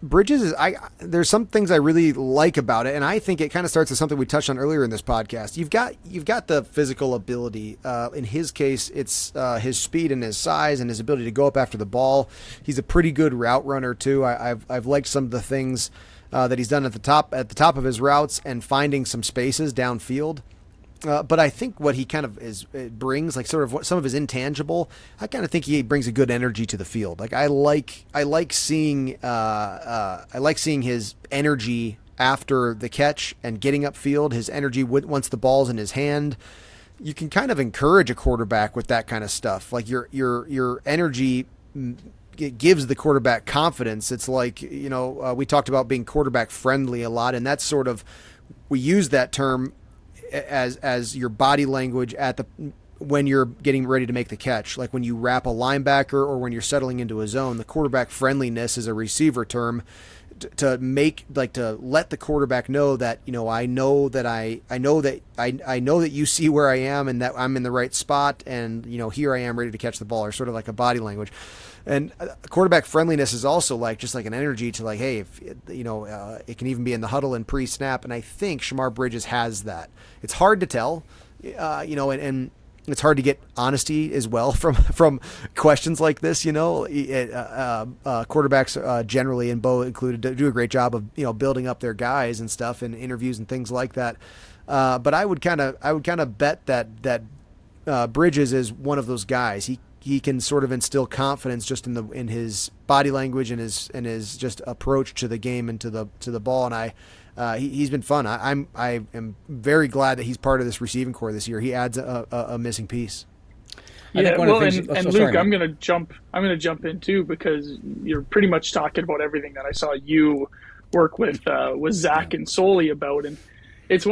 Bridges is there's some things I really like about it, and I think it kind of starts with something we touched on earlier in this podcast. You've got the physical ability. In his case, it's his speed and his size and his ability to go up after the ball. He's a pretty good route runner too. I've liked some of the things that he's done at the top of his routes and finding some spaces downfield. But I think what he kind of brings, like sort of what some of his intangible, I kind of think he brings a good energy to the field. Like I like seeing his energy after the catch and getting upfield. His energy once the ball's in his hand. You can kind of encourage a quarterback with that kind of stuff. Like your energy. It gives the quarterback confidence. It's like, we talked about being quarterback friendly a lot, and that's sort of, we use that term as your body language when you're getting ready to make the catch. Like when you wrap a linebacker or when you're settling into a zone, the quarterback friendliness is a receiver term to let the quarterback know that, I know that you see where I am and that I'm in the right spot, and here I am ready to catch the ball, or sort of like a body language. And quarterback friendliness is also just like an energy to hey, if it can even be in the huddle and pre-snap. And I think Shemar Bridges has that. It's hard to tell, and it's hard to get honesty as well from questions like this. Quarterbacks generally, and Bo included, do a great job of building up their guys and stuff in interviews and things like that. But I would kind of bet that Bridges is one of those guys. He can sort of instill confidence just in his body language and his just approach to the game and to the ball. And he's been fun. I am very glad that he's part of this receiving core this year. He adds a missing piece. Yeah, well, and Luke, I'm gonna jump in too, because you're pretty much talking about everything that I saw you work with Zach and Soley about, and it's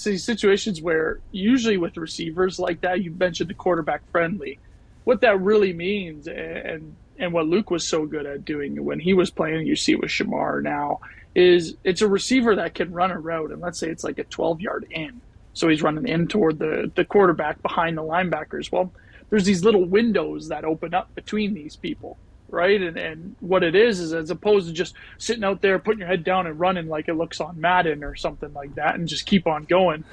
these situations where usually with receivers like that, you mentioned the quarterback friendly. What that really means, and what Luke was so good at doing when he was playing, you see with Shemar now, is it's a receiver that can run a route, and let's say it's like a 12-yard in. So he's running in toward the quarterback behind the linebackers. Well, there's these little windows that open up between these people, right? And what it is as opposed to just sitting out there, putting your head down and running like it looks on Madden or something like that and just keep on going.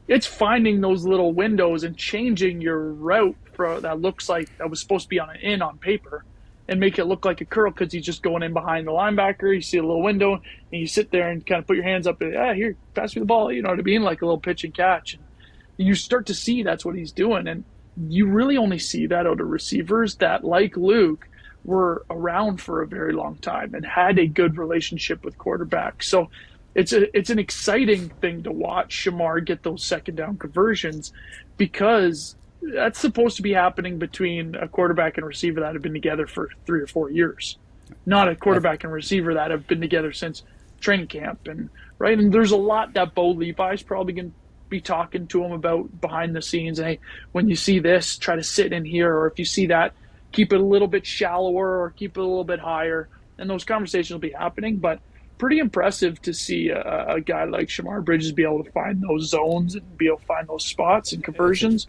It's finding those little windows and changing your route that looks like that was supposed to be on an in on paper, and make it look like a curl because he's just going in behind the linebacker. You see a little window, and you sit there and kind of put your hands up and, here, pass me the ball, you know what I mean? Like a little pitch and catch. And you start to see that's what he's doing. And you really only see that out of receivers that, like Luke, were around for a very long time and had a good relationship with quarterbacks. So it's an exciting thing to watch Shemar get those second down conversions, because that's supposed to be happening between a quarterback and a receiver that have been together for 3 or 4 years, not a quarterback and receiver that have been together since training camp. And there's a lot that Bo Levi's probably going to be talking to him about behind the scenes. And hey, when you see this, try to sit in here, or if you see that, keep it a little bit shallower or keep it a little bit higher. And those conversations will be happening, but pretty impressive to see a guy like Shemar Bridges be able to find those zones and be able to find those spots and conversions.